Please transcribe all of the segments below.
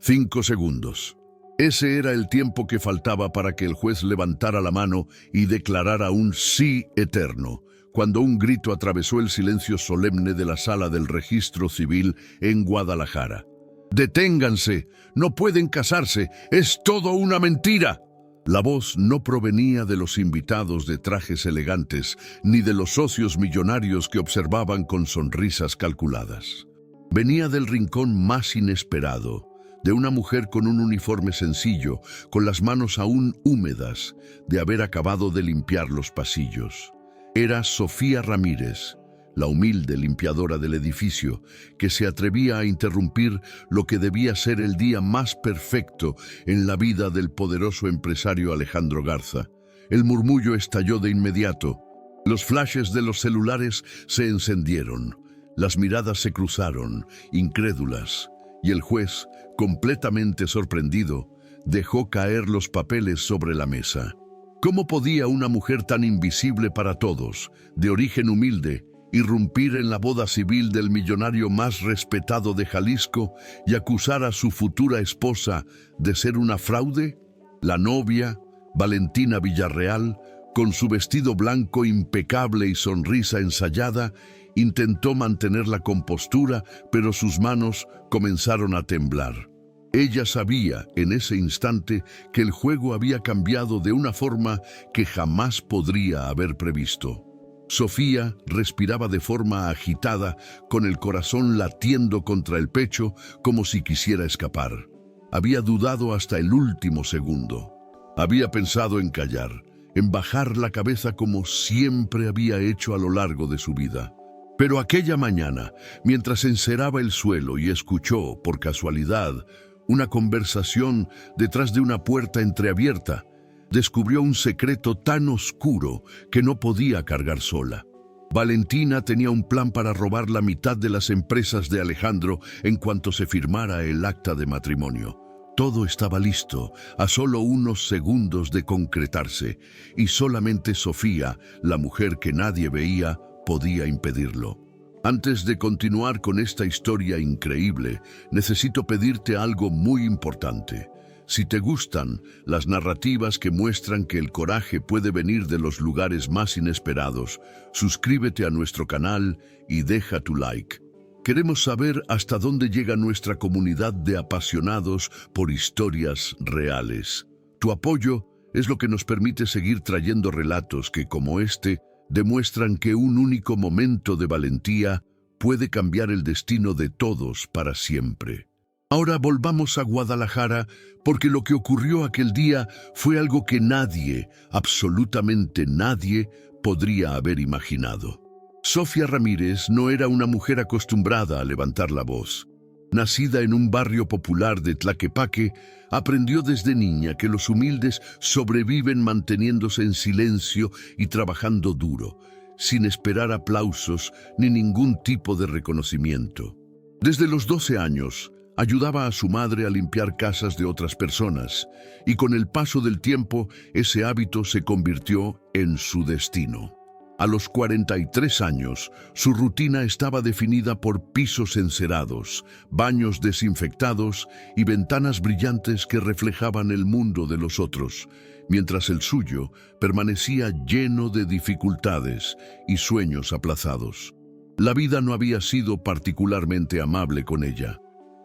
5 segundos. Ese era el tiempo que faltaba para que el juez levantara la mano y declarara un sí eterno, cuando un grito atravesó el silencio solemne de la sala del registro civil en Guadalajara. ¡Deténganse! ¡No pueden casarse! ¡Es todo una mentira! La voz no provenía de los invitados de trajes elegantes, ni de los socios millonarios que observaban con sonrisas calculadas. Venía del rincón más inesperado, de una mujer con un uniforme sencillo, con las manos aún húmedas de haber acabado de limpiar los pasillos. Era Sofía Ramírez, la humilde limpiadora del edificio, que se atrevía a interrumpir lo que debía ser el día más perfecto en la vida del poderoso empresario Alejandro Garza. El murmullo estalló de inmediato. Los flashes de los celulares se encendieron. Las miradas se cruzaron, incrédulas, y el juez, completamente sorprendido, dejó caer los papeles sobre la mesa. ¿Cómo podía una mujer tan invisible para todos, de origen humilde, irrumpir en la boda civil del millonario más respetado de Jalisco y acusar a su futura esposa de ser una fraude? La novia, Valentina Villarreal, con su vestido blanco impecable y sonrisa ensayada, intentó mantener la compostura, pero sus manos comenzaron a temblar. Ella sabía en ese instante que el juego había cambiado de una forma que jamás podría haber previsto. Sofía respiraba de forma agitada, con el corazón latiendo contra el pecho como si quisiera escapar. Había dudado hasta el último segundo. Había pensado en callar, en bajar la cabeza como siempre había hecho a lo largo de su vida. Pero aquella mañana, mientras enceraba el suelo y escuchó, por casualidad, una conversación detrás de una puerta entreabierta, descubrió un secreto tan oscuro que no podía cargar sola. Valentina tenía un plan para robar la mitad de las empresas de Alejandro en cuanto se firmara el acta de matrimonio. Todo estaba listo, a solo unos segundos de concretarse, y solamente Sofía, la mujer que nadie veía, podía impedirlo. Antes de continuar con esta historia increíble, necesito pedirte algo muy importante. Si te gustan las narrativas que muestran que el coraje puede venir de los lugares más inesperados, suscríbete a nuestro canal y deja tu like. Queremos saber hasta dónde llega nuestra comunidad de apasionados por historias reales. Tu apoyo es lo que nos permite seguir trayendo relatos que, como este, demuestran que un único momento de valentía puede cambiar el destino de todos para siempre. Ahora volvamos a Guadalajara, porque lo que ocurrió aquel día fue algo que nadie, absolutamente nadie, podría haber imaginado. Sofía Ramírez no era una mujer acostumbrada a levantar la voz. Nacida en un barrio popular de Tlaquepaque, aprendió desde niña que los humildes sobreviven manteniéndose en silencio y trabajando duro, sin esperar aplausos ni ningún tipo de reconocimiento. Desde los 12 años, ayudaba a su madre a limpiar casas de otras personas, y con el paso del tiempo, ese hábito se convirtió en su destino. A los 43 años, su rutina estaba definida por pisos encerados, baños desinfectados y ventanas brillantes que reflejaban el mundo de los otros, mientras el suyo permanecía lleno de dificultades y sueños aplazados. La vida no había sido particularmente amable con ella.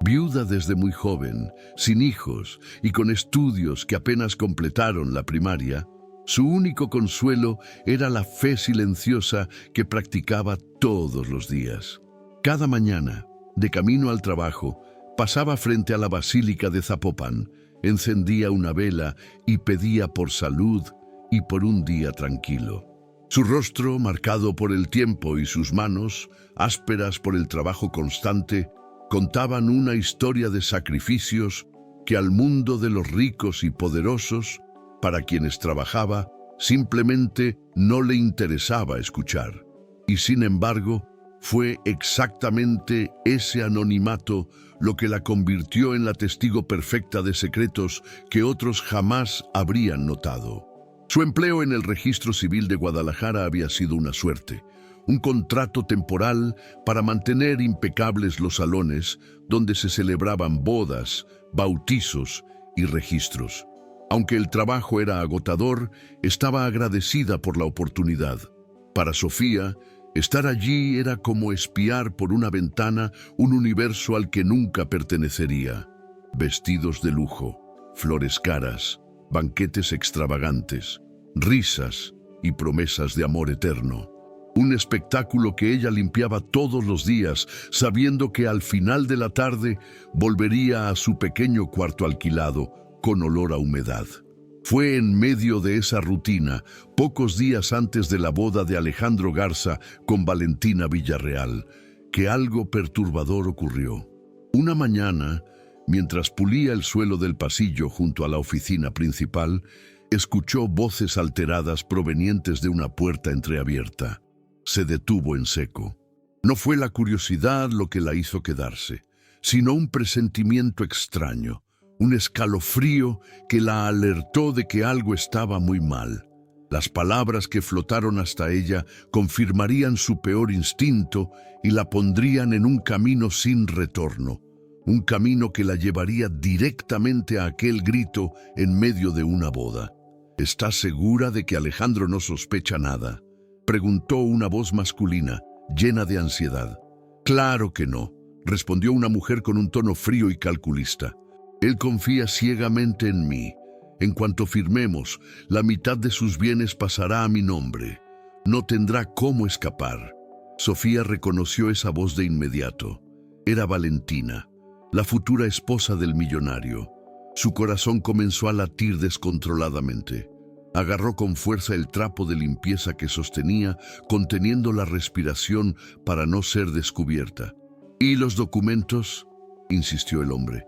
Viuda desde muy joven, sin hijos y con estudios que apenas completaron la primaria, su único consuelo era la fe silenciosa que practicaba todos los días. Cada mañana, de camino al trabajo, pasaba frente a la Basílica de Zapopan, encendía una vela y pedía por salud y por un día tranquilo. Su rostro, marcado por el tiempo, y sus manos, ásperas por el trabajo constante, contaban una historia de sacrificios que al mundo de los ricos y poderosos, para quienes trabajaba, simplemente no le interesaba escuchar. Y sin embargo, fue exactamente ese anonimato lo que la convirtió en la testigo perfecta de secretos que otros jamás habrían notado. Su empleo en el Registro Civil de Guadalajara había sido una suerte, un contrato temporal para mantener impecables los salones donde se celebraban bodas, bautizos y registros. Aunque el trabajo era agotador, estaba agradecida por la oportunidad. Para Sofía, estar allí era como espiar por una ventana un universo al que nunca pertenecería. Vestidos de lujo, flores caras, banquetes extravagantes, risas y promesas de amor eterno. Un espectáculo que ella limpiaba todos los días, sabiendo que al final de la tarde volvería a su pequeño cuarto alquilado con olor a humedad. Fue en medio de esa rutina, pocos días antes de la boda de Alejandro Garza con Valentina Villarreal, que algo perturbador ocurrió. Una mañana, mientras pulía el suelo del pasillo junto a la oficina principal, escuchó voces alteradas provenientes de una puerta entreabierta. Se detuvo en seco. No fue la curiosidad lo que la hizo quedarse, sino un presentimiento extraño, un escalofrío que la alertó de que algo estaba muy mal. Las palabras que flotaron hasta ella confirmarían su peor instinto y la pondrían en un camino sin retorno, un camino que la llevaría directamente a aquel grito en medio de una boda. ¿Estás segura de que Alejandro no sospecha nada?, preguntó una voz masculina, llena de ansiedad. Claro que no, respondió una mujer con un tono frío y calculista. Él confía ciegamente en mí. En cuanto firmemos, la mitad de sus bienes pasará a mi nombre. No tendrá cómo escapar. Sofía reconoció esa voz de inmediato. Era Valentina, la futura esposa del millonario. Su corazón comenzó a latir descontroladamente. Agarró con fuerza el trapo de limpieza que sostenía, conteniendo la respiración para no ser descubierta. ¿Y los documentos?, insistió el hombre.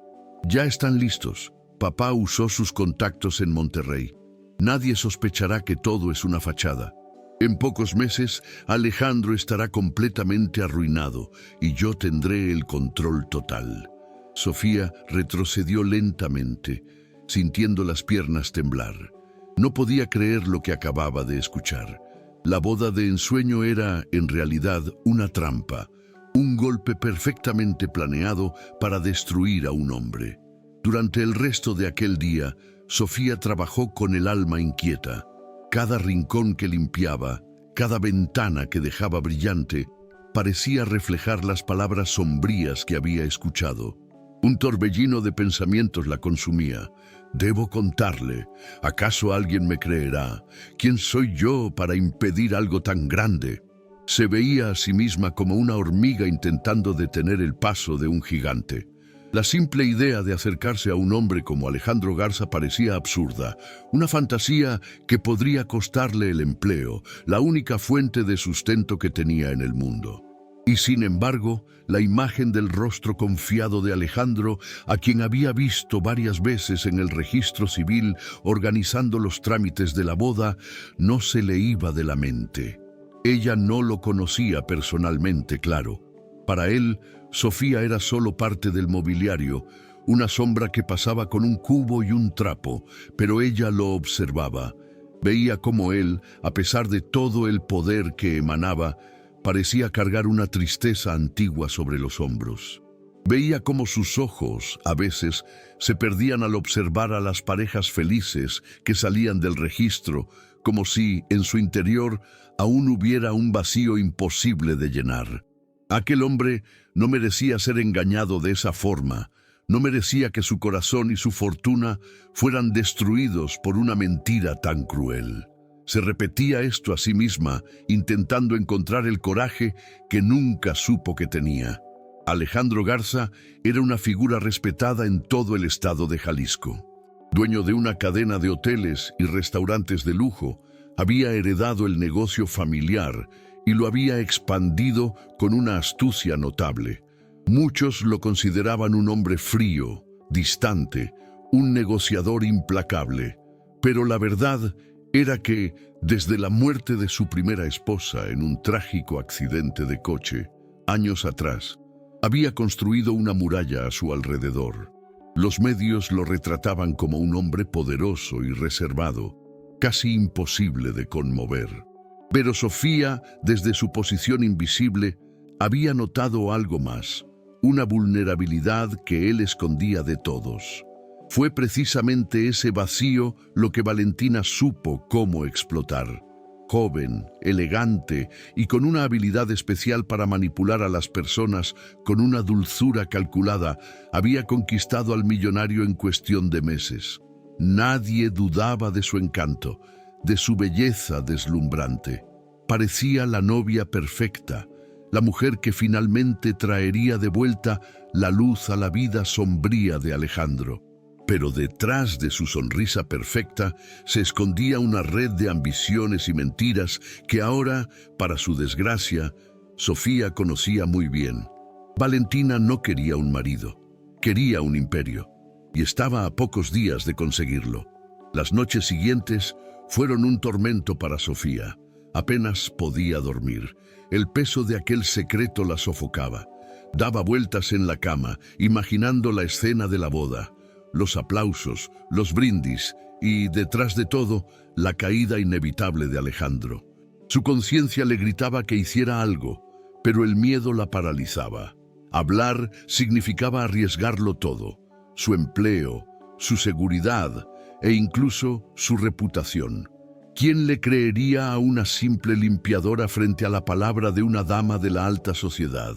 Ya están listos. Papá usó sus contactos en Monterrey. Nadie sospechará que todo es una fachada. En pocos meses, Alejandro estará completamente arruinado y yo tendré el control total. Sofía retrocedió lentamente, sintiendo las piernas temblar. No podía creer lo que acababa de escuchar. La boda de ensueño era, en realidad, una trampa, un golpe perfectamente planeado para destruir a un hombre. Durante el resto de aquel día, Sofía trabajó con el alma inquieta. Cada rincón que limpiaba, cada ventana que dejaba brillante, parecía reflejar las palabras sombrías que había escuchado. Un torbellino de pensamientos la consumía. Debo contarle. ¿Acaso alguien me creerá? ¿Quién soy yo para impedir algo tan grande? Se veía a sí misma como una hormiga intentando detener el paso de un gigante. La simple idea de acercarse a un hombre como Alejandro Garza parecía absurda, una fantasía que podría costarle el empleo, la única fuente de sustento que tenía en el mundo. Y sin embargo, la imagen del rostro confiado de Alejandro, a quien había visto varias veces en el registro civil organizando los trámites de la boda, no se le iba de la mente. Ella no lo conocía personalmente, claro. Para él, Sofía era solo parte del mobiliario, una sombra que pasaba con un cubo y un trapo, pero ella lo observaba. Veía cómo él, a pesar de todo el poder que emanaba, parecía cargar una tristeza antigua sobre los hombros. Veía cómo sus ojos, a veces, se perdían al observar a las parejas felices que salían del registro, como si, en su interior, aún hubiera un vacío imposible de llenar. Aquel hombre no merecía ser engañado de esa forma, no merecía que su corazón y su fortuna fueran destruidos por una mentira tan cruel. Se repetía esto a sí misma, intentando encontrar el coraje que nunca supo que tenía. Alejandro Garza era una figura respetada en todo el estado de Jalisco. Dueño de una cadena de hoteles y restaurantes de lujo, había heredado el negocio familiar y lo había expandido con una astucia notable. Muchos lo consideraban un hombre frío, distante, un negociador implacable. Pero la verdad era que, desde la muerte de su primera esposa en un trágico accidente de coche, años atrás, había construido una muralla a su alrededor. Los medios lo retrataban como un hombre poderoso y reservado, casi imposible de conmover. Pero Sofía, desde su posición invisible, había notado algo más, una vulnerabilidad que él escondía de todos. Fue precisamente ese vacío lo que Valentina supo cómo explotar. Joven, elegante y con una habilidad especial para manipular a las personas con una dulzura calculada, había conquistado al millonario en cuestión de meses. Nadie dudaba de su encanto, de su belleza deslumbrante. Parecía la novia perfecta, la mujer que finalmente traería de vuelta la luz a la vida sombría de Alejandro. Pero detrás de su sonrisa perfecta se escondía una red de ambiciones y mentiras que ahora, para su desgracia, Sofía conocía muy bien. Valentina no quería un marido, quería un imperio, y estaba a pocos días de conseguirlo. Las noches siguientes fueron un tormento para Sofía. Apenas podía dormir. El peso de aquel secreto la sofocaba. Daba vueltas en la cama, imaginando la escena de la boda, los aplausos, los brindis y, detrás de todo, la caída inevitable de Alejandro. Su conciencia le gritaba que hiciera algo, pero el miedo la paralizaba. Hablar significaba arriesgarlo todo, su empleo, su seguridad e incluso su reputación. ¿Quién le creería a una simple limpiadora frente a la palabra de una dama de la alta sociedad?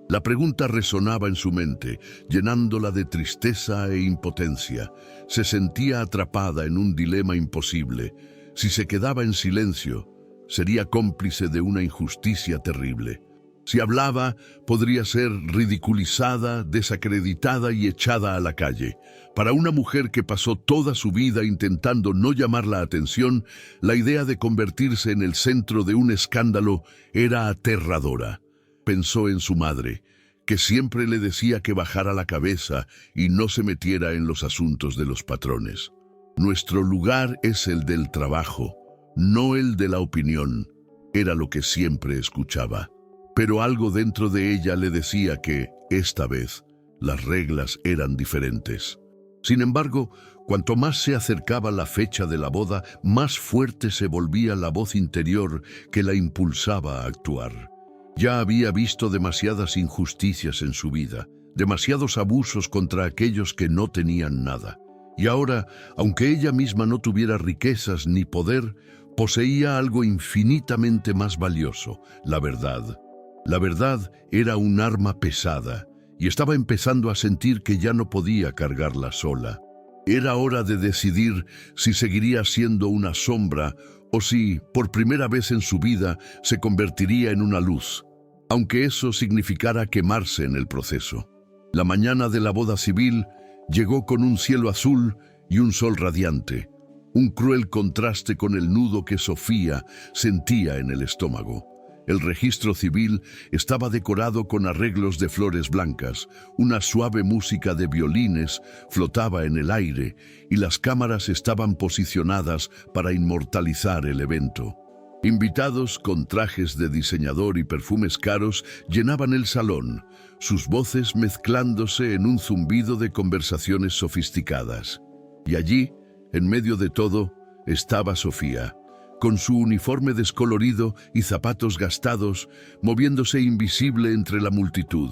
La pregunta resonaba en su mente, llenándola de tristeza e impotencia. Se sentía atrapada en un dilema imposible. Si se quedaba en silencio, sería cómplice de una injusticia terrible. Si hablaba, podría ser ridiculizada, desacreditada y echada a la calle. Para una mujer que pasó toda su vida intentando no llamar la atención, la idea de convertirse en el centro de un escándalo era aterradora. Pensó en su madre, que siempre le decía que bajara la cabeza y no se metiera en los asuntos de los patrones. Nuestro lugar es el del trabajo, no el de la opinión, era lo que siempre escuchaba. Pero algo dentro de ella le decía que, esta vez, las reglas eran diferentes. Sin embargo, cuanto más se acercaba la fecha de la boda, más fuerte se volvía la voz interior que la impulsaba a actuar. Ya había visto demasiadas injusticias en su vida, demasiados abusos contra aquellos que no tenían nada. Y ahora, aunque ella misma no tuviera riquezas ni poder, poseía algo infinitamente más valioso, la verdad. La verdad era un arma pesada, y estaba empezando a sentir que ya no podía cargarla sola. Era hora de decidir si seguiría siendo una sombra o si, por primera vez en su vida, se convertiría en una luz, aunque eso significara quemarse en el proceso. La mañana de la boda civil llegó con un cielo azul y un sol radiante, un cruel contraste con el nudo que Sofía sentía en el estómago. El registro civil estaba decorado con arreglos de flores blancas, una suave música de violines flotaba en el aire y las cámaras estaban posicionadas para inmortalizar el evento. Invitados con trajes de diseñador y perfumes caros llenaban el salón, sus voces mezclándose en un zumbido de conversaciones sofisticadas. Y allí, en medio de todo, estaba Sofía, con su uniforme descolorido y zapatos gastados, moviéndose invisible entre la multitud.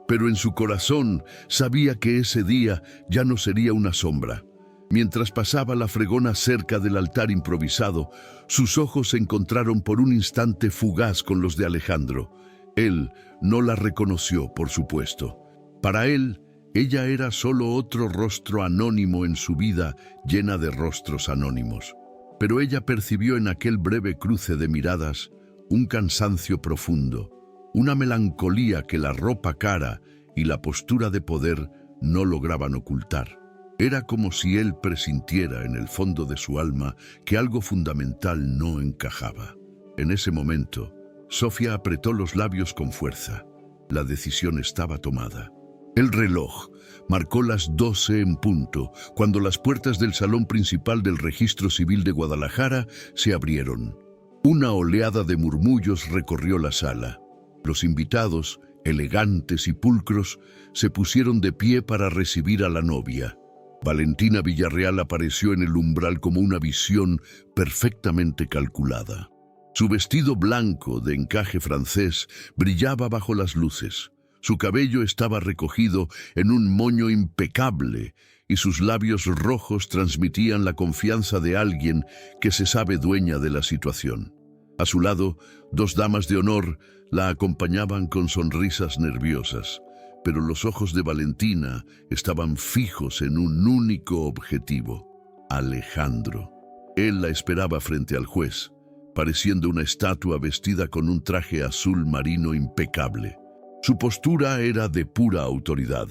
Pero en su corazón sabía que ese día ya no sería una sombra. Mientras pasaba la fregona cerca del altar improvisado, sus ojos se encontraron por un instante fugaz con los de Alejandro. Él no la reconoció, por supuesto. Para él, ella era solo otro rostro anónimo en su vida llena de rostros anónimos. Pero ella percibió en aquel breve cruce de miradas un cansancio profundo, una melancolía que la ropa cara y la postura de poder no lograban ocultar. Era como si él presintiera en el fondo de su alma que algo fundamental no encajaba. En ese momento, Sofía apretó los labios con fuerza. La decisión estaba tomada. El reloj marcó las 12 en punto, cuando las puertas del salón principal del Registro Civil de Guadalajara se abrieron. Una oleada de murmullos recorrió la sala. Los invitados, elegantes y pulcros, se pusieron de pie para recibir a la novia. Valentina Villarreal apareció en el umbral como una visión perfectamente calculada. Su vestido blanco de encaje francés brillaba bajo las luces. Su cabello estaba recogido en un moño impecable y sus labios rojos transmitían la confianza de alguien que se sabe dueña de la situación. A su lado, dos damas de honor la acompañaban con sonrisas nerviosas, pero los ojos de Valentina estaban fijos en un único objetivo: Alejandro. Él la esperaba frente al juez, pareciendo una estatua vestida con un traje azul marino impecable. Su postura era de pura autoridad,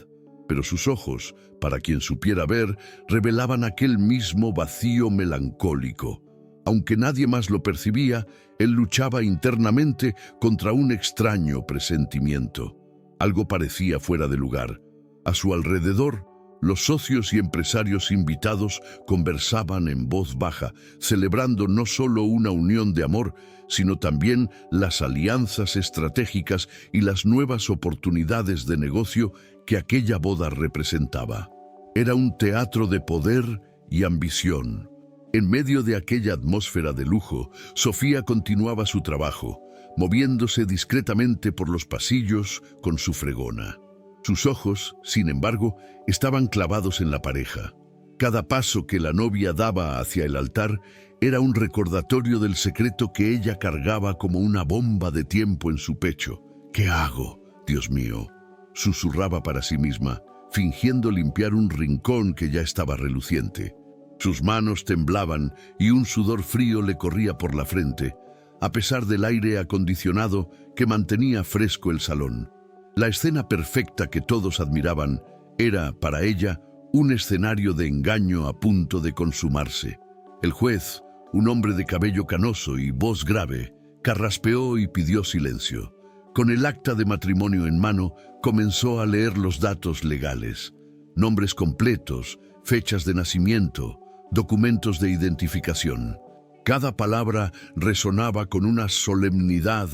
pero sus ojos, para quien supiera ver, revelaban aquel mismo vacío melancólico. Aunque nadie más lo percibía, él luchaba internamente contra un extraño presentimiento. Algo parecía fuera de lugar. A su alrededor, los socios y empresarios invitados conversaban en voz baja, celebrando no solo una unión de amor, sino también las alianzas estratégicas y las nuevas oportunidades de negocio que aquella boda representaba. Era un teatro de poder y ambición. En medio de aquella atmósfera de lujo, Sofía continuaba su trabajo, moviéndose discretamente por los pasillos con su fregona. Sus ojos, sin embargo, estaban clavados en la pareja. Cada paso que la novia daba hacia el altar era un recordatorio del secreto que ella cargaba como una bomba de tiempo en su pecho. «¿Qué hago, Dios mío?», susurraba para sí misma, fingiendo limpiar un rincón que ya estaba reluciente. Sus manos temblaban y un sudor frío le corría por la frente, a pesar del aire acondicionado que mantenía fresco el salón. La escena perfecta que todos admiraban era, para ella, un escenario de engaño a punto de consumarse. El juez, un hombre de cabello canoso y voz grave, carraspeó y pidió silencio. Con el acta de matrimonio en mano, comenzó a leer los datos legales: nombres completos, fechas de nacimiento, documentos de identificación. Cada palabra resonaba con una solemnidad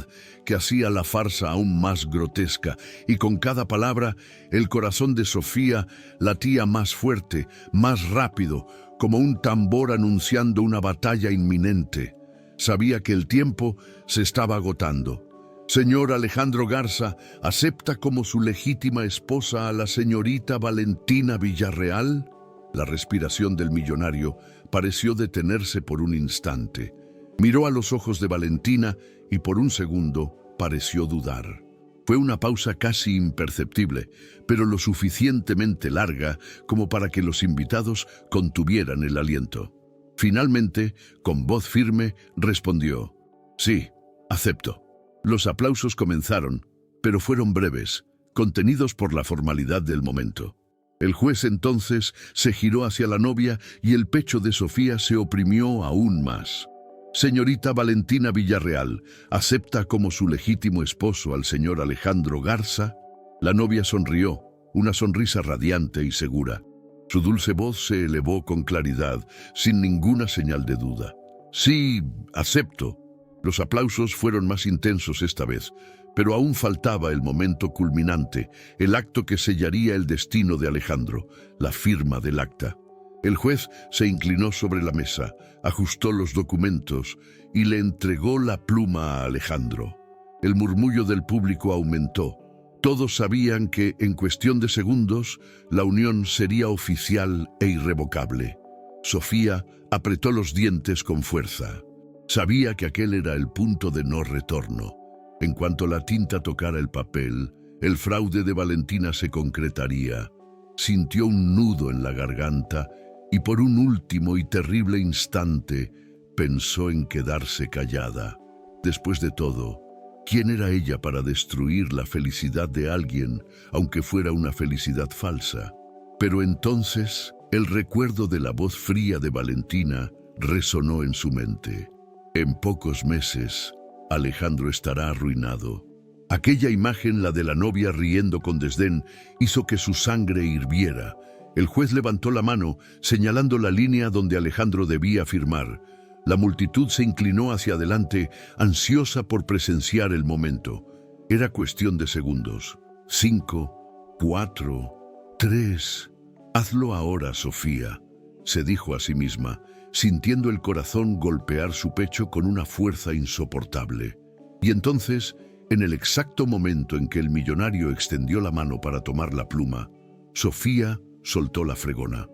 que hacía la farsa aún más grotesca, y con cada palabra el corazón de Sofía latía más fuerte, más rápido, como un tambor anunciando una batalla inminente. Sabía que el tiempo se estaba agotando. «Señor Alejandro Garza, ¿acepta como su legítima esposa a la señorita Valentina Villarreal?». La respiración del millonario pareció detenerse por un instante. Miró a los ojos de Valentina y por un segundo pareció dudar. Fue una pausa casi imperceptible, pero lo suficientemente larga como para que los invitados contuvieran el aliento. Finalmente, con voz firme, respondió: «Sí, acepto». Los aplausos comenzaron, pero fueron breves, contenidos por la formalidad del momento. El juez entonces se giró hacia la novia y el pecho de Sofía se oprimió aún más. «Señorita Valentina Villarreal, ¿acepta como su legítimo esposo al señor Alejandro Garza?». La novia sonrió, una sonrisa radiante y segura. Su dulce voz se elevó con claridad, sin ninguna señal de duda. «Sí, acepto». Los aplausos fueron más intensos esta vez, pero aún faltaba el momento culminante, el acto que sellaría el destino de Alejandro, la firma del acta. El juez se inclinó sobre la mesa, ajustó los documentos y le entregó la pluma a Alejandro. El murmullo del público aumentó. Todos sabían que, en cuestión de segundos, la unión sería oficial e irrevocable. Sofía apretó los dientes con fuerza. Sabía que aquel era el punto de no retorno. En cuanto la tinta tocara el papel, el fraude de Valentina se concretaría. Sintió un nudo en la garganta y por un último y terrible instante pensó en quedarse callada. Después de todo, ¿quién era ella para destruir la felicidad de alguien, aunque fuera una felicidad falsa? Pero entonces, el recuerdo de la voz fría de Valentina resonó en su mente. En pocos meses, Alejandro estará arruinado. Aquella imagen, la de la novia riendo con desdén, hizo que su sangre hirviera. El juez levantó la mano, señalando la línea donde Alejandro debía firmar. La multitud se inclinó hacia adelante, ansiosa por presenciar el momento. Era cuestión de segundos. 5, 4, 3... «Hazlo ahora, Sofía». se dijo a sí misma, sintiendo el corazón golpear su pecho con una fuerza insoportable. Y entonces, en el exacto momento en que el millonario extendió la mano para tomar la pluma, Sofía soltó la fregona.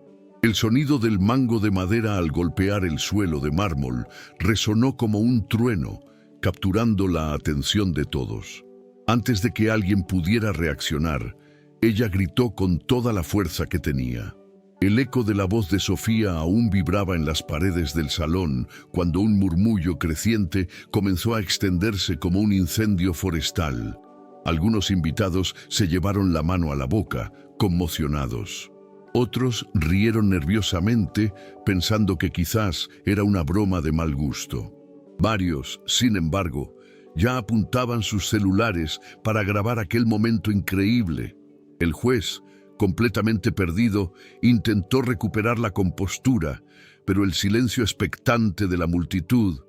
El sonido del mango de madera al golpear el suelo de mármol resonó como un trueno, capturando la atención de todos. Antes de que alguien pudiera reaccionar, ella gritó con toda la fuerza que tenía. El eco de la voz de Sofía aún vibraba en las paredes del salón cuando un murmullo creciente comenzó a extenderse como un incendio forestal. Algunos invitados se llevaron la mano a la boca, conmocionados. Otros rieron nerviosamente, pensando que quizás era una broma de mal gusto. Varios, sin embargo, ya apuntaban sus celulares para grabar aquel momento increíble. El juez, completamente perdido, intentó recuperar la compostura, pero el silencio expectante de la multitud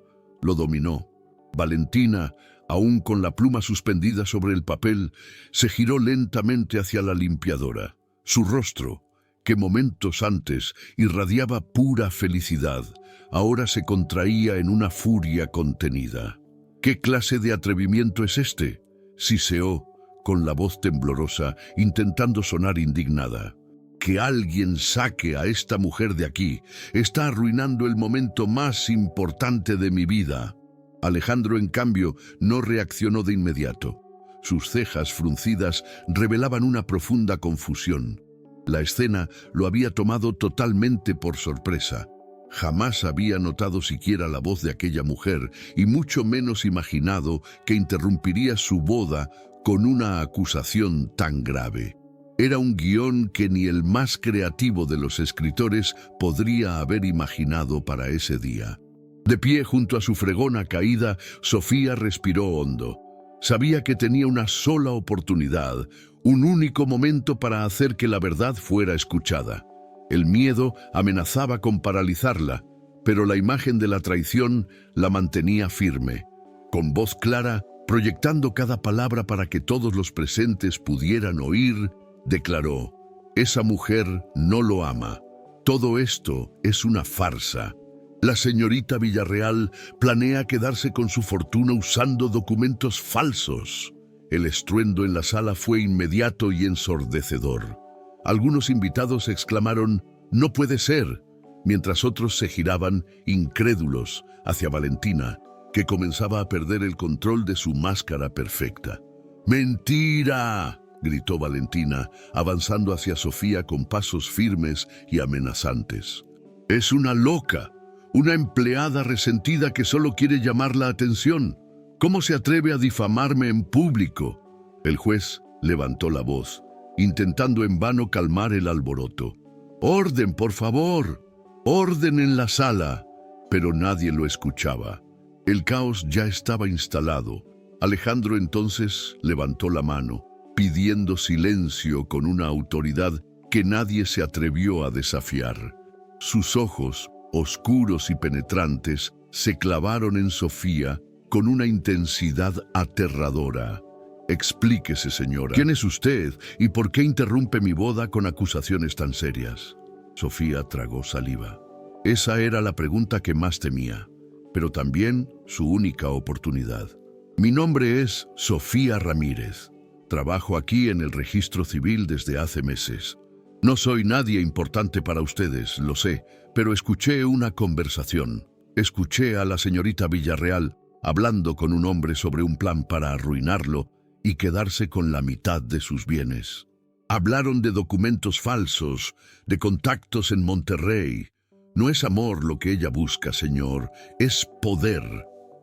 lo dominó. Valentina, aún con la pluma suspendida sobre el papel, se giró lentamente hacia la limpiadora. Su rostro, que momentos antes irradiaba pura felicidad, ahora se contraía en una furia contenida. ¿Qué clase de atrevimiento es este?, siseó, con la voz temblorosa, intentando sonar indignada. Que alguien saque a esta mujer de aquí. Está arruinando el momento más importante de mi vida. Alejandro, en cambio, no reaccionó de inmediato. Sus cejas fruncidas revelaban una profunda confusión. La escena lo había tomado totalmente por sorpresa. Jamás había notado siquiera la voz de aquella mujer y mucho menos imaginado que interrumpiría su boda con una acusación tan grave. Era un guión que ni el más creativo de los escritores podría haber imaginado para ese día. De pie junto a su fregona caída, Sofía respiró hondo. Sabía que tenía una sola oportunidad, un único momento para hacer que la verdad fuera escuchada. El miedo amenazaba con paralizarla, pero la imagen de la traición la mantenía firme. Con voz clara, proyectando cada palabra para que todos los presentes pudieran oír, declaró: «Esa mujer no lo ama. Todo esto es una farsa. La señorita Villarreal planea quedarse con su fortuna usando documentos falsos». El estruendo en la sala fue inmediato y ensordecedor. Algunos invitados exclamaron: «¡No puede ser!», mientras otros se giraban, incrédulos, hacia Valentina, que comenzaba a perder el control de su máscara perfecta. «¡Mentira!», gritó Valentina, avanzando hacia Sofía con pasos firmes y amenazantes. «Es una loca, una empleada resentida que solo quiere llamar la atención. ¿Cómo se atreve a difamarme en público?». El juez levantó la voz, intentando en vano calmar el alboroto. «¡Orden, por favor! ¡Orden en la sala!». Pero nadie lo escuchaba. El caos ya estaba instalado. Alejandro entonces levantó la mano, pidiendo silencio con una autoridad que nadie se atrevió a desafiar. Sus ojos, oscuros y penetrantes, se clavaron en Sofía con una intensidad aterradora. «Explíquese, señora. ¿Quién es usted y por qué interrumpe mi boda con acusaciones tan serias?». Sofía tragó saliva. Esa era la pregunta que más temía, pero también su única oportunidad. «Mi nombre es Sofía Ramírez. Trabajo aquí en el registro civil desde hace meses. No soy nadie importante para ustedes, lo sé, pero escuché una conversación. Escuché a la señorita Villarreal hablando con un hombre sobre un plan para arruinarlo y quedarse con la mitad de sus bienes. Hablaron de documentos falsos, de contactos en Monterrey. No es amor lo que ella busca, señor, es poder».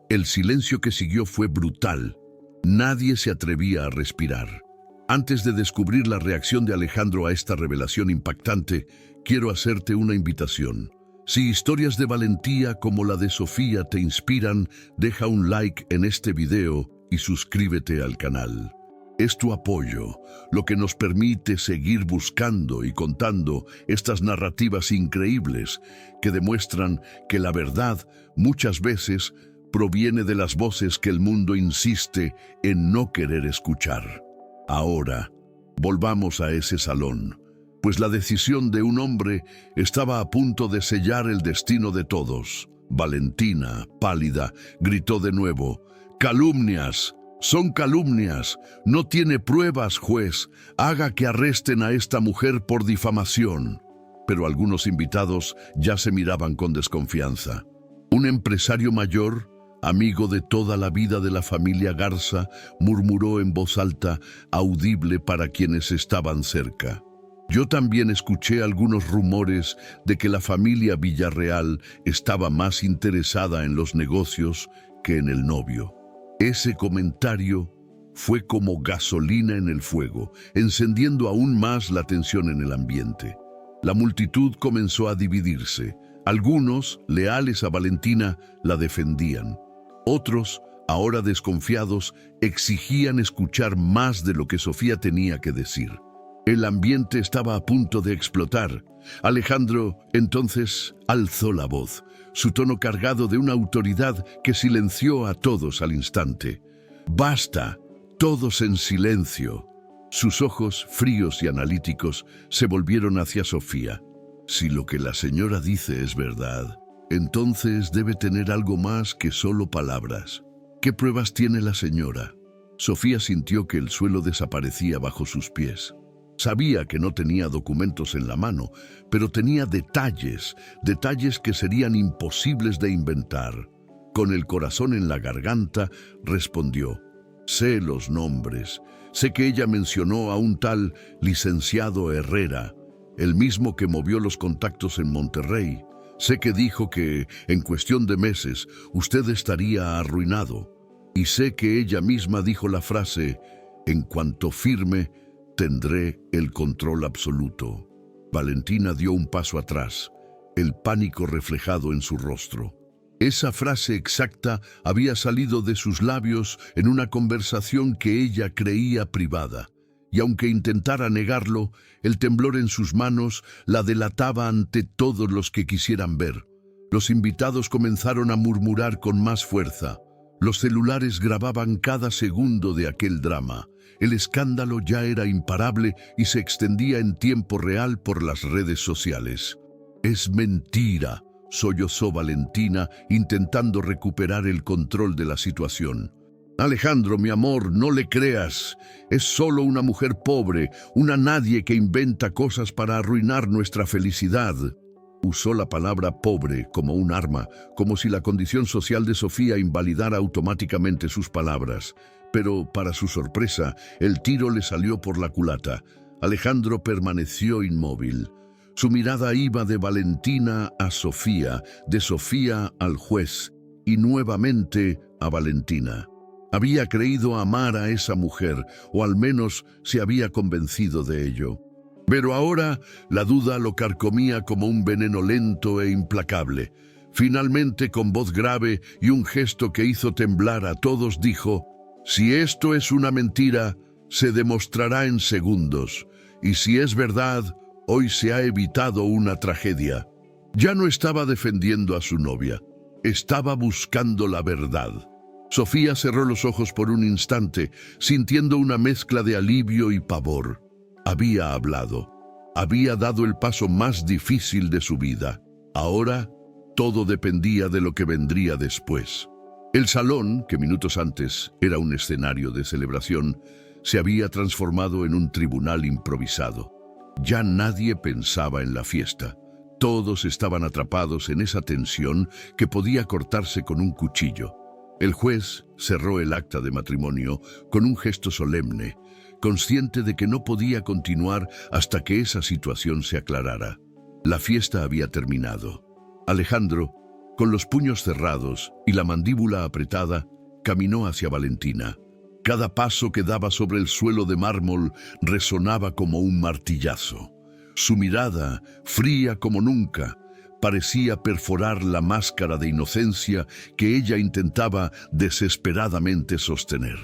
El silencio que siguió fue brutal. Nadie se atrevía a respirar. Antes de descubrir la reacción de Alejandro a esta revelación impactante, quiero hacerte una invitación. Si historias de valentía como la de Sofía te inspiran, deja un like en este video y suscríbete al canal. Es tu apoyo lo que nos permite seguir buscando y contando estas narrativas increíbles que demuestran que la verdad muchas veces proviene de las voces que el mundo insiste en no querer escuchar. Ahora, volvamos a ese salón, pues la decisión de un hombre estaba a punto de sellar el destino de todos. Valentina, pálida, gritó de nuevo: «¡Calumnias! Son calumnias. No tiene pruebas, juez. Haga que arresten a esta mujer por difamación». Pero algunos invitados ya se miraban con desconfianza. Un empresario mayor, amigo de toda la vida de la familia Garza, murmuró en voz alta, audible para quienes estaban cerca: «Yo también escuché algunos rumores de que la familia Villarreal estaba más interesada en los negocios que en el novio». Ese comentario fue como gasolina en el fuego, encendiendo aún más la tensión en el ambiente. La multitud comenzó a dividirse. Algunos, leales a Valentina, la defendían. Otros, ahora desconfiados, exigían escuchar más de lo que Sofía tenía que decir. El ambiente estaba a punto de explotar. Alejandro, entonces, alzó la voz, su tono cargado de una autoridad que silenció a todos al instante. «¡Basta! Todos en silencio». Sus ojos, fríos y analíticos, se volvieron hacia Sofía. Si lo que la señora dice es verdad, entonces debe tener algo más que solo palabras. ¿Qué pruebas tiene la señora? Sofía sintió que el suelo desaparecía bajo sus pies. Sabía que no tenía documentos en la mano, pero tenía detalles que serían imposibles de inventar. Con el corazón en la garganta, respondió: «Sé los nombres. Sé que ella mencionó a un tal licenciado Herrera, el mismo que movió los contactos en Monterrey. Sé que dijo que, en cuestión de meses, usted estaría arruinado. Y sé que ella misma dijo la frase: en cuanto firme, tendré el control absoluto». Valentina dio un paso atrás, el pánico reflejado en su rostro. Esa frase exacta había salido de sus labios en una conversación que ella creía privada, y aunque intentara negarlo, el temblor en sus manos la delataba ante todos los que quisieran ver. Los invitados comenzaron a murmurar con más fuerza. Los celulares grababan cada segundo de aquel drama. El escándalo ya era imparable y se extendía en tiempo real por las redes sociales. «Es mentira», sollozó Valentina, intentando recuperar el control de la situación. «Alejandro, mi amor, no le creas. Es solo una mujer pobre, una nadie que inventa cosas para arruinar nuestra felicidad». Usó la palabra pobre como un arma, como si la condición social de Sofía invalidara automáticamente sus palabras. Pero, para su sorpresa, el tiro le salió por la culata. Alejandro permaneció inmóvil. Su mirada iba de Valentina a Sofía, de Sofía al juez, y nuevamente a Valentina. Había creído amar a esa mujer, o al menos se había convencido de ello. Pero ahora la duda lo carcomía como un veneno lento e implacable. Finalmente, con voz grave y un gesto que hizo temblar a todos, dijo: «Si esto es una mentira, se demostrará en segundos. Y si es verdad, hoy se ha evitado una tragedia». Ya no estaba defendiendo a su novia, estaba buscando la verdad. Sofía cerró los ojos por un instante, sintiendo una mezcla de alivio y pavor. Había hablado, había dado el paso más difícil de su vida. Ahora, todo dependía de lo que vendría después. El salón, que minutos antes era un escenario de celebración, se había transformado en un tribunal improvisado. Ya nadie pensaba en la fiesta. Todos estaban atrapados en esa tensión que podía cortarse con un cuchillo. El juez cerró el acta de matrimonio con un gesto solemne, consciente de que no podía continuar hasta que esa situación se aclarara. La fiesta había terminado. Alejandro, con los puños cerrados y la mandíbula apretada, caminó hacia Valentina. Cada paso que daba sobre el suelo de mármol resonaba como un martillazo. Su mirada, fría como nunca, parecía perforar la máscara de inocencia que ella intentaba desesperadamente sostener.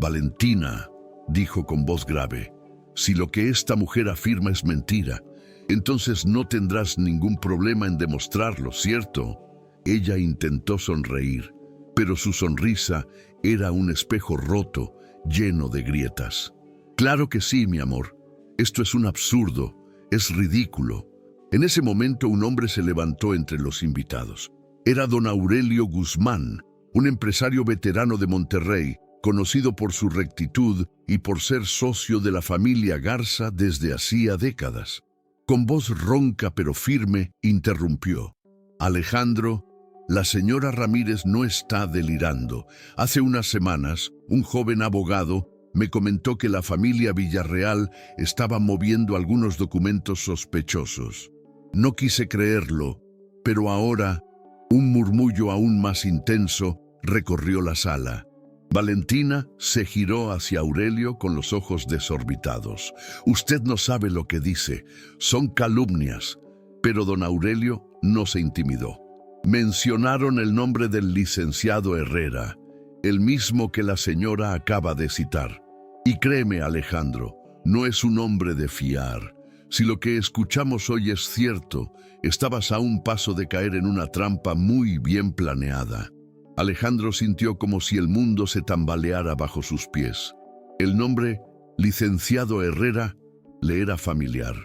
«Valentina», dijo con voz grave, «si lo que esta mujer afirma es mentira, entonces no tendrás ningún problema en demostrarlo, ¿cierto?». Ella intentó sonreír, pero su sonrisa era un espejo roto, lleno de grietas. «Claro que sí, mi amor. Esto es un absurdo. Es ridículo. En ese momento un hombre se levantó entre los invitados. Era don Aurelio Guzmán, un empresario veterano de Monterrey, conocido por su rectitud y por ser socio de la familia Garza desde hacía décadas. Con voz ronca pero firme, interrumpió. Alejandro, la señora Ramírez no está delirando. Hace unas semanas, un joven abogado me comentó que la familia Villarreal estaba moviendo algunos documentos sospechosos. No quise creerlo, pero ahora un murmullo aún más intenso recorrió la sala. Valentina se giró hacia Aurelio con los ojos desorbitados. Usted no sabe lo que dice, son calumnias. Pero don Aurelio no se intimidó. Mencionaron el nombre del licenciado Herrera, el mismo que la señora acaba de citar. Y créeme, Alejandro, no es un hombre de fiar. Si lo que escuchamos hoy es cierto, estabas a un paso de caer en una trampa muy bien planeada. Alejandro sintió como si el mundo se tambaleara bajo sus pies. El nombre, licenciado Herrera, le era familiar.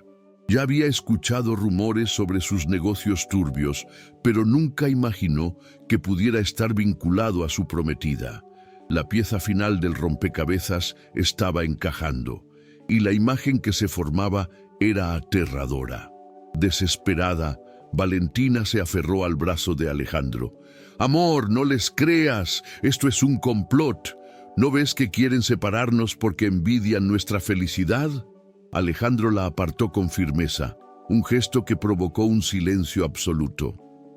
Ya había escuchado rumores sobre sus negocios turbios, pero nunca imaginó que pudiera estar vinculado a su prometida. La pieza final del rompecabezas estaba encajando, y la imagen que se formaba era aterradora. Desesperada, Valentina se aferró al brazo de Alejandro. «Amor, no les creas, esto es un complot. ¿No ves que quieren separarnos porque envidian nuestra felicidad?» Alejandro la apartó con firmeza, un gesto que provocó un silencio absoluto.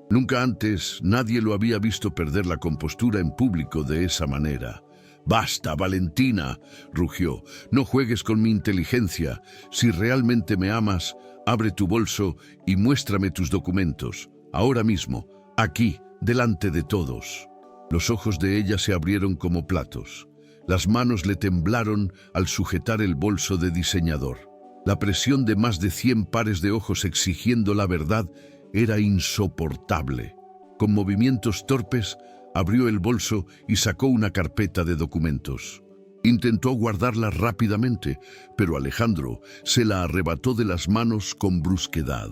Nunca antes nadie lo había visto perder la compostura en público de esa manera. «Basta, Valentina», rugió, «no juegues con mi inteligencia. Si realmente me amas, abre tu bolso y muéstrame tus documentos. Ahora mismo, aquí, delante de todos». Los ojos de ella se abrieron como platos. Las manos le temblaron al sujetar el bolso de diseñador. La presión de más de 100 pares de ojos exigiendo la verdad era insoportable. Con movimientos torpes, abrió el bolso y sacó una carpeta de documentos. Intentó guardarla rápidamente, pero Alejandro se la arrebató de las manos con brusquedad.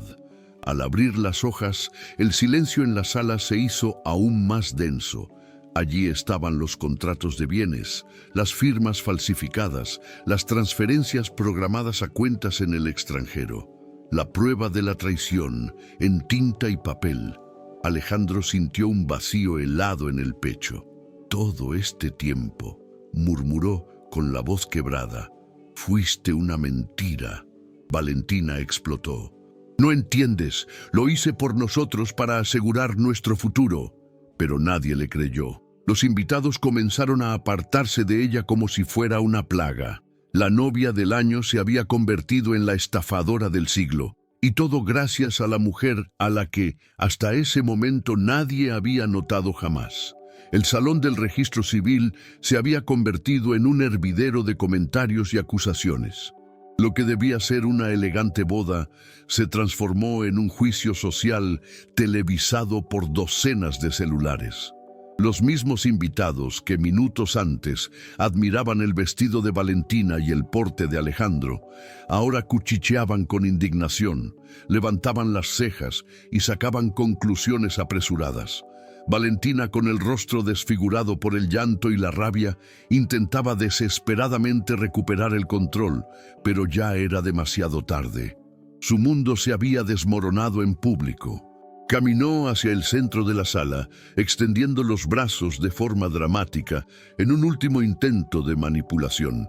Al abrir las hojas, el silencio en la sala se hizo aún más denso. Allí estaban los contratos de bienes, las firmas falsificadas, las transferencias programadas a cuentas en el extranjero. La prueba de la traición, en tinta y papel. Alejandro sintió un vacío helado en el pecho. «Todo este tiempo», murmuró con la voz quebrada, «fuiste una mentira». Valentina explotó. «No entiendes, lo hice por nosotros para asegurar nuestro futuro». Pero nadie le creyó. Los invitados comenzaron a apartarse de ella como si fuera una plaga. La novia del año se había convertido en la estafadora del siglo. Y todo gracias a la mujer a la que, hasta ese momento, nadie había notado jamás. El salón del registro civil se había convertido en un hervidero de comentarios y acusaciones. Lo que debía ser una elegante boda se transformó en un juicio social televisado por docenas de celulares. Los mismos invitados que minutos antes admiraban el vestido de Valentina y el porte de Alejandro, ahora cuchicheaban con indignación, levantaban las cejas y sacaban conclusiones apresuradas. Valentina, con el rostro desfigurado por el llanto y la rabia, intentaba desesperadamente recuperar el control, pero ya era demasiado tarde. Su mundo se había desmoronado en público. Caminó hacia el centro de la sala, extendiendo los brazos de forma dramática, en un último intento de manipulación.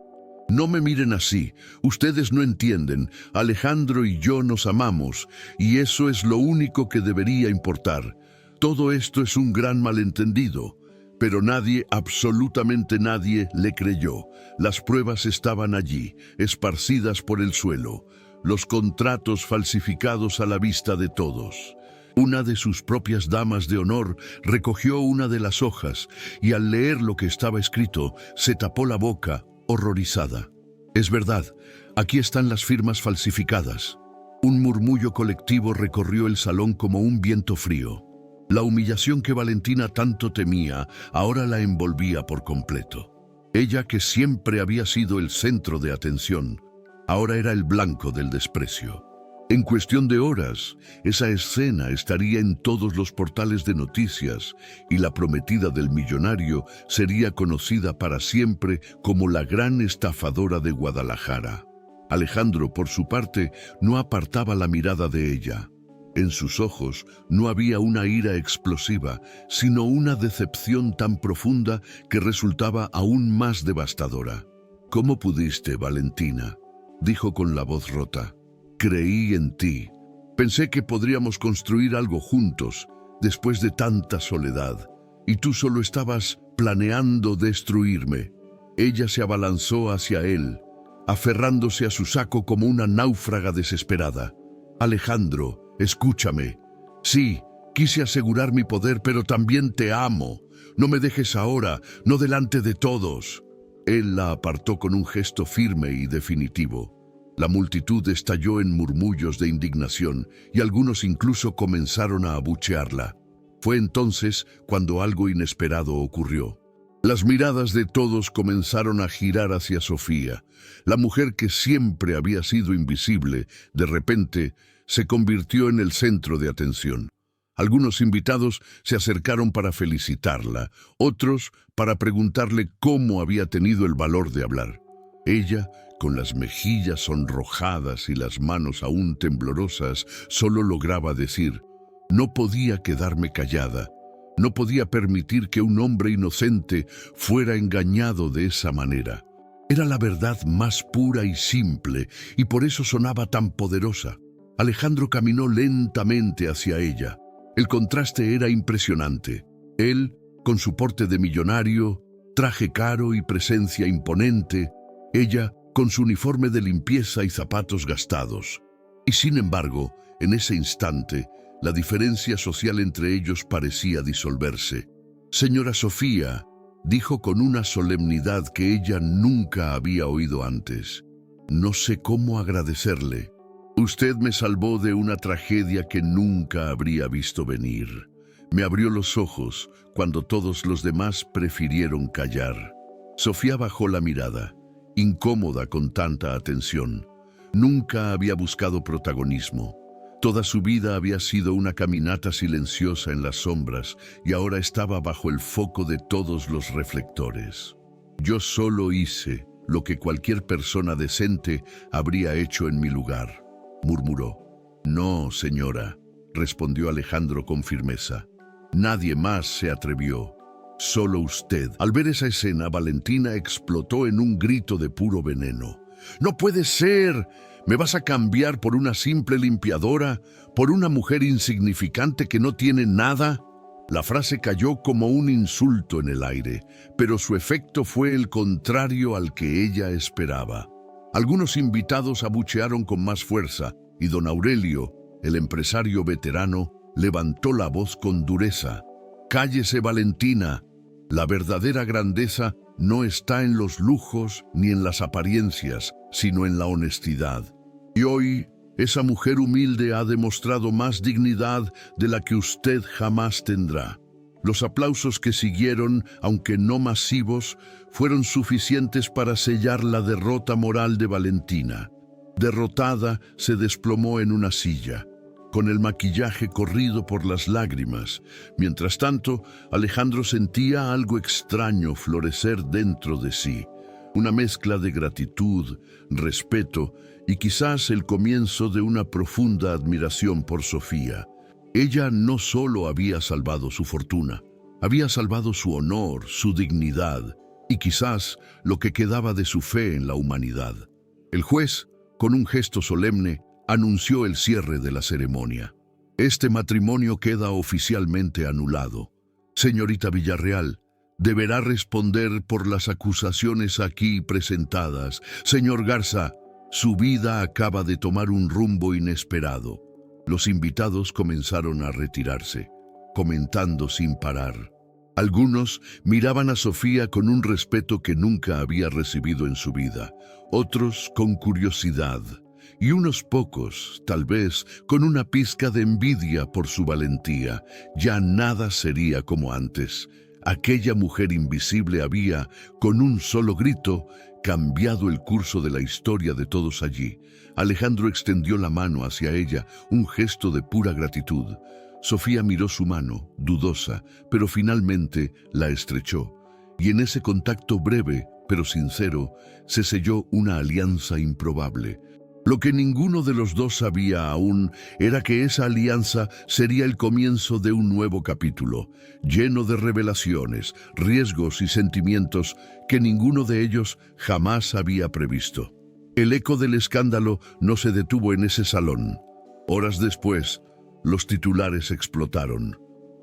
«No me miren así, ustedes no entienden, Alejandro y yo nos amamos, y eso es lo único que debería importar. Todo esto es un gran malentendido». Pero nadie, absolutamente nadie, le creyó. Las pruebas estaban allí, esparcidas por el suelo, los contratos falsificados a la vista de todos. Una de sus propias damas de honor recogió una de las hojas y al leer lo que estaba escrito, se tapó la boca, horrorizada. «Es verdad, aquí están las firmas falsificadas». Un murmullo colectivo recorrió el salón como un viento frío. La humillación que Valentina tanto temía ahora la envolvía por completo. Ella, que siempre había sido el centro de atención, ahora era el blanco del desprecio. En cuestión de horas, esa escena estaría en todos los portales de noticias y la prometida del millonario sería conocida para siempre como la gran estafadora de Guadalajara. Alejandro, por su parte, no apartaba la mirada de ella. En sus ojos no había una ira explosiva, sino una decepción tan profunda que resultaba aún más devastadora. «¿Cómo pudiste, Valentina?», dijo con la voz rota. «Creí en ti. Pensé que podríamos construir algo juntos, después de tanta soledad, y tú solo estabas planeando destruirme». Ella se abalanzó hacia él, aferrándose a su saco como una náufraga desesperada. «Alejandro, escúchame. Sí, quise asegurar mi poder, pero también te amo. No me dejes ahora, no delante de todos». Él la apartó con un gesto firme y definitivo. La multitud estalló en murmullos de indignación y algunos incluso comenzaron a abuchearla. Fue entonces cuando algo inesperado ocurrió. Las miradas de todos comenzaron a girar hacia Sofía. La mujer que siempre había sido invisible, de repente, se convirtió en el centro de atención. Algunos invitados se acercaron para felicitarla, otros para preguntarle cómo había tenido el valor de hablar. Ella, con las mejillas sonrojadas y las manos aún temblorosas, solo lograba decir: «No podía quedarme callada. No podía permitir que un hombre inocente fuera engañado de esa manera. Era la verdad más pura y simple, y por eso sonaba tan poderosa». Alejandro caminó lentamente hacia ella. El contraste era impresionante. Él, con su porte de millonario, traje caro y presencia imponente; ella, con su uniforme de limpieza y zapatos gastados. Y sin embargo, en ese instante, la diferencia social entre ellos parecía disolverse. «Señora Sofía», dijo con una solemnidad que ella nunca había oído antes, «no sé cómo agradecerle. Usted me salvó de una tragedia que nunca habría visto venir. Me abrió los ojos cuando todos los demás prefirieron callar». Sofía bajó la mirada, incómoda con tanta atención. Nunca había buscado protagonismo. Toda su vida había sido una caminata silenciosa en las sombras y ahora estaba bajo el foco de todos los reflectores. «Yo solo hice lo que cualquier persona decente habría hecho en mi lugar», murmuró. «No, señora», respondió Alejandro con firmeza. «Nadie más se atrevió. Solo usted». Al ver esa escena, Valentina explotó en un grito de puro veneno. «¡No puede ser! ¿Me vas a cambiar por una simple limpiadora? ¿Por una mujer insignificante que no tiene nada?». La frase cayó como un insulto en el aire, pero su efecto fue el contrario al que ella esperaba. Algunos invitados abuchearon con más fuerza, y don Aurelio, el empresario veterano, levantó la voz con dureza. «Cállese, Valentina. La verdadera grandeza no está en los lujos ni en las apariencias, sino en la honestidad. Y hoy, esa mujer humilde ha demostrado más dignidad de la que usted jamás tendrá». Los aplausos que siguieron, aunque no masivos, fueron suficientes para sellar la derrota moral de Valentina. Derrotada, se desplomó en una silla, con el maquillaje corrido por las lágrimas. Mientras tanto, Alejandro sentía algo extraño florecer dentro de sí. Una mezcla de gratitud, respeto y quizás el comienzo de una profunda admiración por Sofía. Ella no solo había salvado su fortuna, había salvado su honor, su dignidad y quizás lo que quedaba de su fe en la humanidad. El juez, con un gesto solemne, anunció el cierre de la ceremonia. «Este matrimonio queda oficialmente anulado. Señorita Villarreal, deberá responder por las acusaciones aquí presentadas. Señor Garza, su vida acaba de tomar un rumbo inesperado». Los invitados comenzaron a retirarse, comentando sin parar. Algunos miraban a Sofía con un respeto que nunca había recibido en su vida, otros con curiosidad, y unos pocos, tal vez, con una pizca de envidia por su valentía. Ya nada sería como antes. Aquella mujer invisible había, con un solo grito, cambiado el curso de la historia de todos allí. Alejandro extendió la mano hacia ella, un gesto de pura gratitud. Sofía miró su mano, dudosa, pero finalmente la estrechó. Y en ese contacto breve, pero sincero, se selló una alianza improbable. Lo que ninguno de los dos sabía aún era que esa alianza sería el comienzo de un nuevo capítulo, lleno de revelaciones, riesgos y sentimientos que ninguno de ellos jamás había previsto. El eco del escándalo no se detuvo en ese salón. Horas después, los titulares explotaron.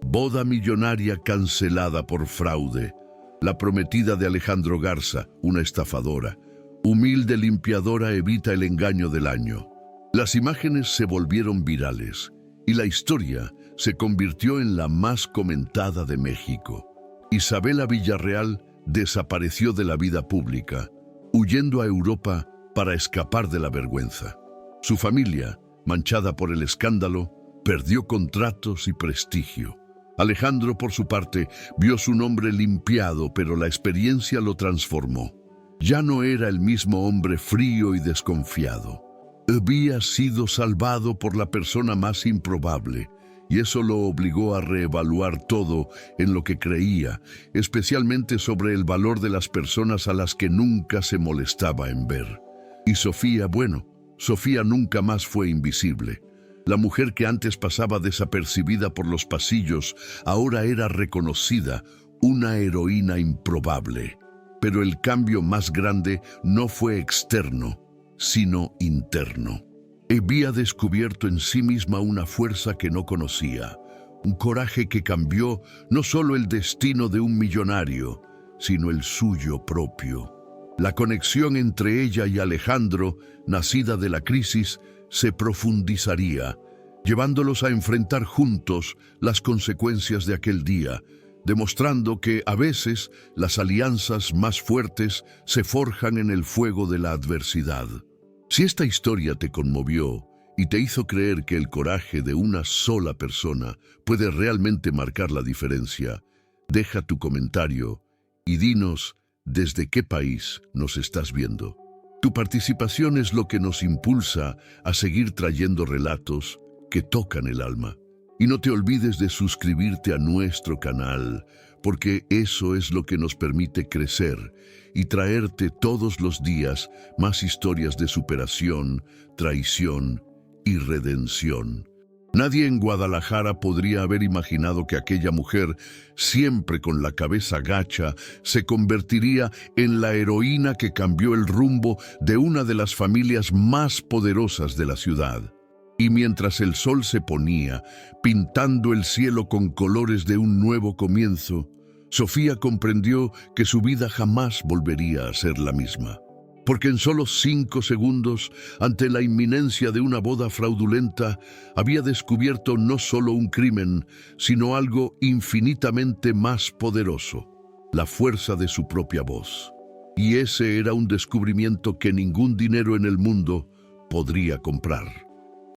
Boda millonaria cancelada por fraude. La prometida de Alejandro Garza, una estafadora. Humilde limpiadora evita el engaño del año. Las imágenes se volvieron virales y la historia se convirtió en la más comentada de México. Isabela Villarreal desapareció de la vida pública, huyendo a Europa para escapar de la vergüenza. Su familia, manchada por el escándalo, perdió contratos y prestigio. Alejandro, por su parte, vio su nombre limpiado, pero la experiencia lo transformó. Ya no era el mismo hombre frío y desconfiado. Había sido salvado por la persona más improbable, y eso lo obligó a reevaluar todo en lo que creía, especialmente sobre el valor de las personas a las que nunca se molestaba en ver. Y Sofía nunca más fue invisible. La mujer que antes pasaba desapercibida por los pasillos, ahora era reconocida, una heroína improbable. Pero el cambio más grande no fue externo, sino interno. Había descubierto en sí misma una fuerza que no conocía, un coraje que cambió no solo el destino de un millonario, sino el suyo propio. La conexión entre ella y Alejandro, nacida de la crisis, se profundizaría, llevándolos a enfrentar juntos las consecuencias de aquel día, demostrando que a veces las alianzas más fuertes se forjan en el fuego de la adversidad. Si esta historia te conmovió y te hizo creer que el coraje de una sola persona puede realmente marcar la diferencia, deja tu comentario y dinos desde qué país nos estás viendo. Tu participación es lo que nos impulsa a seguir trayendo relatos que tocan el alma. Y no te olvides de suscribirte a nuestro canal, porque eso es lo que nos permite crecer y traerte todos los días más historias de superación, traición y redención. Nadie en Guadalajara podría haber imaginado que aquella mujer, siempre con la cabeza gacha, se convertiría en la heroína que cambió el rumbo de una de las familias más poderosas de la ciudad. Y mientras el sol se ponía, pintando el cielo con colores de un nuevo comienzo, Sofía comprendió que su vida jamás volvería a ser la misma. Porque en solo 5 segundos, ante la inminencia de una boda fraudulenta, había descubierto no solo un crimen, sino algo infinitamente más poderoso, la fuerza de su propia voz. Y ese era un descubrimiento que ningún dinero en el mundo podría comprar.